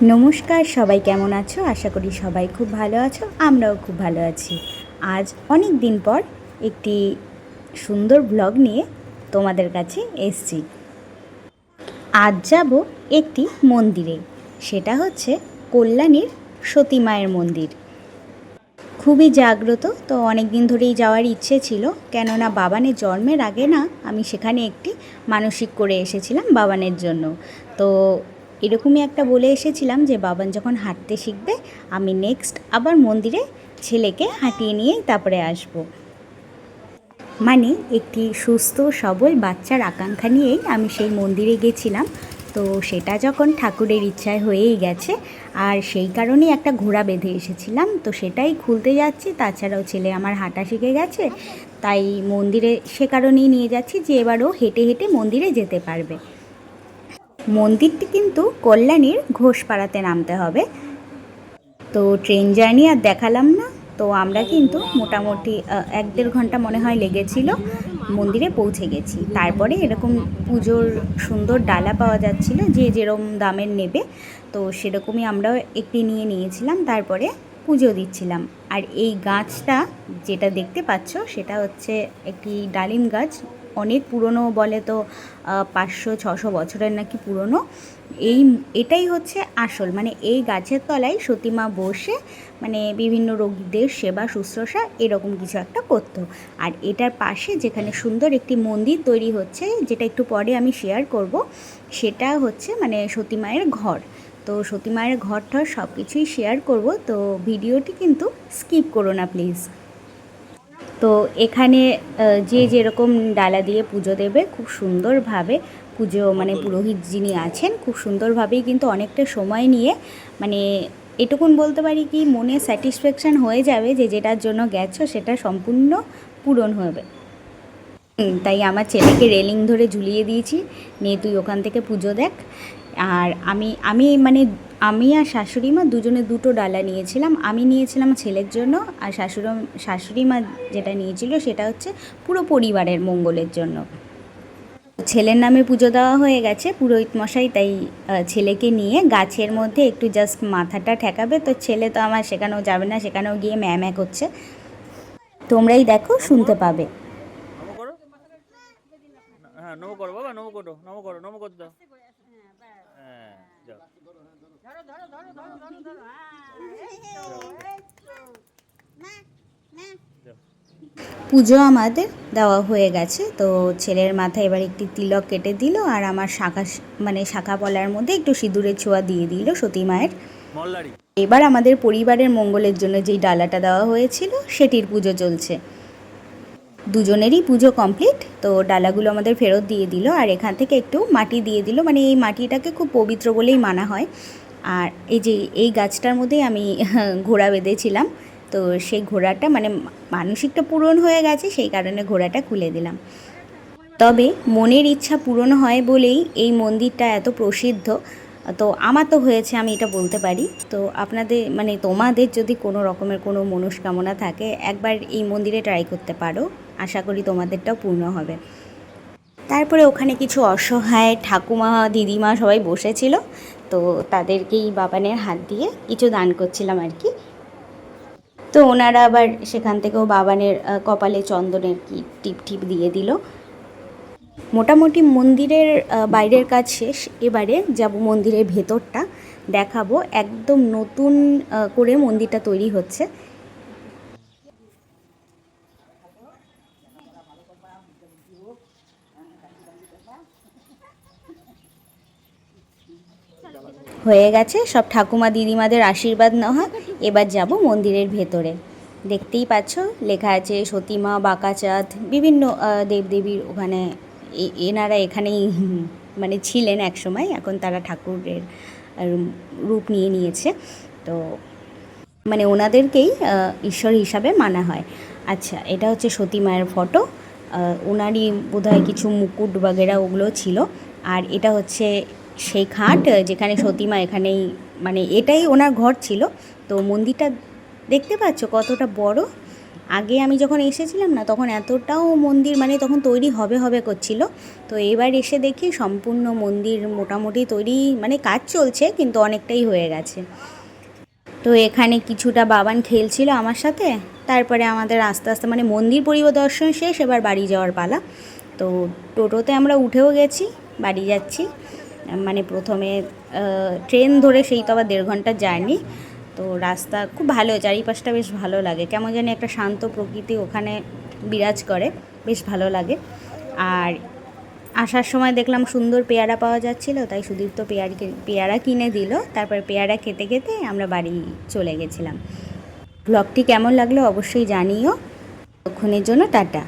নমস্কার, সবাই কেমন আছো? আশা করি সবাই খুব ভালো আছো। আমরাও খুব ভালো আছি। আজ অনেক দিন পর একটি সুন্দর ব্লগ নিয়ে তোমাদের কাছে এসেছি। আজ যাব একটি মন্দিরে, সেটা হচ্ছে কল্যাণীর সতী মায়ের মন্দির। খুবই জাগ্রত, তো অনেক দিন ধরেই যাওয়ার ইচ্ছে ছিল, কেননা বাবানের জন্মের আগে না আমি সেখানে একটি মানসিক করে এসেছিলাম বাবানের জন্য। তো এরকমই একটা বলে এসেছিলাম যে বাবান যখন হাঁটতে শিখবে আমি নেক্সট আবার মন্দিরে ছেলেকে হাঁটিয়ে নিয়েই তারপরে আসব। মানে একটি সুস্থ সবল বাচ্চার আকাঙ্ক্ষা নিয়েই আমি সেই মন্দিরে গেছিলাম। তো সেটা যখন ঠাকুরের ইচ্ছায় হয়েই গেছে, আর সেই কারণেই একটা ঘোড়া বেঁধে এসেছিলাম, তো সেটাই খুলতে যাচ্ছি। তাছাড়াও ছেলে আমার হাঁটা শিখে গেছে, তাই মন্দিরে সে কারণেই নিয়ে যাচ্ছি যে এবারও হেঁটে হেঁটে মন্দিরে যেতে পারবে। মন্দিরটি কিন্তু কল্যাণীর ঘোষপাড়াতে নামতে হবে। তো ট্রেন জার্নি আর দেখালাম না। তো আমরা কিন্তু মোটামুটি 1-1.5 ঘন্টা মনে হয় লেগেছিল, মন্দিরে পৌঁছে গেছি। তারপরে এরকম পুজোর সুন্দর ডালা পাওয়া যাচ্ছিল, যে যেরকম দামের নেবে, তো সেরকমই আমরাও একটি নিয়ে নিয়েছিলাম। তারপরে পুজো দিচ্ছিলাম। আর এই গাছটা যেটা দেখতে পাচ্ছ সেটা হচ্ছে একটি ডালিম গাছ। অনেক পুরনো, বলে তো 500-600 বছরের নাকি পুরনো। এটাই হচ্ছে আসল, মানে এই গাছের তলায় সতীমা বসে মানে বিভিন্ন রোগীদের সেবা শুশ্রূষা এরকম কিছু একটা করতো। আর এটার পাশে যেখানে সুন্দর একটি মন্দির তৈরি হচ্ছে, যেটা একটু পরে আমি শেয়ার করব, সেটা হচ্ছে মানে সতী মায়ের ঘর। তো সতী মায়ের ঘরটার সব কিছুই শেয়ার করব, তো ভিডিওটি কিন্তু স্কিপ করো না প্লিজ। তো এখানে যে যেরকম ডালা দিয়ে পুজো দেবে খুব সুন্দরভাবে পুজো, মানে পুরোহিত যিনি আছেন খুব সুন্দরভাবেই কিন্তু অনেকটা সময় নিয়ে, মানে এটুকুন বলতে পারি কি মনে স্যাটিসফ্যাকশান হয়ে যাবে যে যেটার জন্য গেছো সেটা সম্পূর্ণ পূরণ হবে। তাই আমার ছেলেকে রেলিং ধরে ঝুলিয়ে দিয়েছি, নিয়ে তুই ওখান থেকে পুজো দেখ। আর আমি আমি মানে আমি আর শাশুড়ি মা দুজনে দুটো ডালা নিয়েছিলাম। আমি নিয়েছিলাম ছেলের জন্য, আর শাশুড়ি মা যেটা নিয়েছিল সেটা হচ্ছে পুরো পরিবারের মঙ্গলের জন্য। ছেলের নামে পুজো দেওয়া হয়ে গেছে পুরোহিত মশাই, তাই ছেলেকে নিয়ে গাছের মধ্যে একটু জাস্ট মাথাটা ঠেকাবে। তো ছেলে তো আমার সেখানেও যাবে না, সেখানেও গিয়ে ম্যাঁ করছে, তোমরাই দেখো, শুনতে পাবে। হ্যাঁ, নমো করো বাবা, নমো করো, নমো করো, নমো করতে দাও। হ্যাঁ, যাও। যাও। পুজো আমাদের দেওয়া হয়ে গেছে। তো ছেলের মাথায় এবার একটি তিলক কেটে দিল, আর আমার শাখা পলার মধ্যে একটু সিঁদুরের ছোঁয়া দিয়ে দিল সতী মায়ের। মল্লারি। এবার আমাদের পরিবারের মঙ্গলের জন্য যেই ডালাটা দেওয়া হয়েছিল সেটির পুজো চলছে। দুজনেরই পুজো কমপ্লিট। তো ডালাগুলো আমাদের ফেরত দিয়ে দিল, আর এখান থেকে একটু মাটি দিয়ে দিল, মানে এই মাটিটাকে খুব পবিত্র বলেই মানা হয়। আর এই যে এই গাছটার মধ্যেই আমি ঘোড়া বেঁধেছিলাম, তো সেই ঘোড়াটা মানে মানসিকটা পূরণ হয়ে গেছে, সেই কারণে ঘোড়াটা খুলে দিলাম। তবে মনের ইচ্ছা পূরণ হয় বলেই এই মন্দিরটা এত প্রসিদ্ধ। তো আমার তো হয়েছে, আমি এটা বলতে পারি। তো আপনাদের মানে তোমাদের যদি কোনো রকমের কোনো মনস্কামনা থাকে, একবার এই মন্দিরে ট্রাই করতে পারো, আশা করি তোমাদেরটাও পূর্ণ হবে। তারপরে ওখানে কিছু অসহায় ঠাকুমা দিদিমা সবাই বসেছিল, তো তাদেরকেই বাবানের হাত দিয়ে কিছু দান করছিলাম আর কি। তো ওনারা আবার সেখান থেকেও বাবানের কপালে চন্দনের কি টিপ টিপ দিয়ে দিল। মোটামুটি মন্দিরের বাইরের কাজ শেষ, এবারে যাব মন্দিরের ভেতরটা দেখাবো। একদম নতুন করে মন্দিরটা তৈরি হচ্ছে। হয়ে গেছে সব ঠাকুমা দিদিমাদের আশীর্বাদ নেওয়া। এবার যাব মন্দিরের ভেতরে। দেখতেই পাচ্ছ লেখা আছে সতীমা, বাঁকাচাঁদ, বিভিন্ন দেবদেবীর ওখানে এনারা এখানেই মানে ছিলেন এক সময়, এখন তারা ঠাকুরের রূপ নিয়ে নিয়েছে। তো মানে ওনাদেরকেই ঈশ্বর হিসাবে মানা হয়। আচ্ছা, এটা হচ্ছে সতী মায়ের ফটো। ওনারই বোধহয় কিছু মুকুট বাগেরা ওগুলো ছিল। আর এটা হচ্ছে সেই খাট যেখানে সতীমা এখানেই, মানে এটাই ওনার ঘর ছিল। তো মন্দিরটা দেখতে পাচ্ছ কতটা বড়, আগে আমি যখন এসেছিলাম না তখন এতটাও মন্দির মানে তখন তৈরি হবে হবে করছিল, তো এবার এসে দেখি সম্পূর্ণ মন্দির মোটামুটি তৈরি মানে কাজ চলছে কিন্তু অনেকটাই হয়ে গেছে। তো এখানে কিছুটা বাবান খেলছিল আমার সাথে, তারপরে আমাদের আস্তে আস্তে মানে মন্দির পরিদর্শন শেষ, এবার বাড়ি যাওয়ার পালা। তো টোটোতে আমরা উঠেও গেছি, বাড়ি যাচ্ছি। মানে প্রথমে ট্রেন ধরে, সেই তো আবার 1.5 ঘন্টার জার্নি। তো রাস্তা খুব ভালো, চারিপাশটা বেশ ভালো লাগে, কেমন জানি একটা শান্ত প্রকৃতি ওখানে বিরাজ করে, বেশ ভালো লাগে। আর আসার সময় দেখলাম সুন্দর পেয়ারা পাওয়া যাচ্ছিলো, তাই সুদীপ্ত পেয়ারা কিনে দিল। তারপর পেয়ারা খেতে খেতে আমরা বাড়ি চলে গেছিলাম। ব্লগটি কেমন লাগলো অবশ্যই জানিও। ততক্ষণের জন্য টাটা।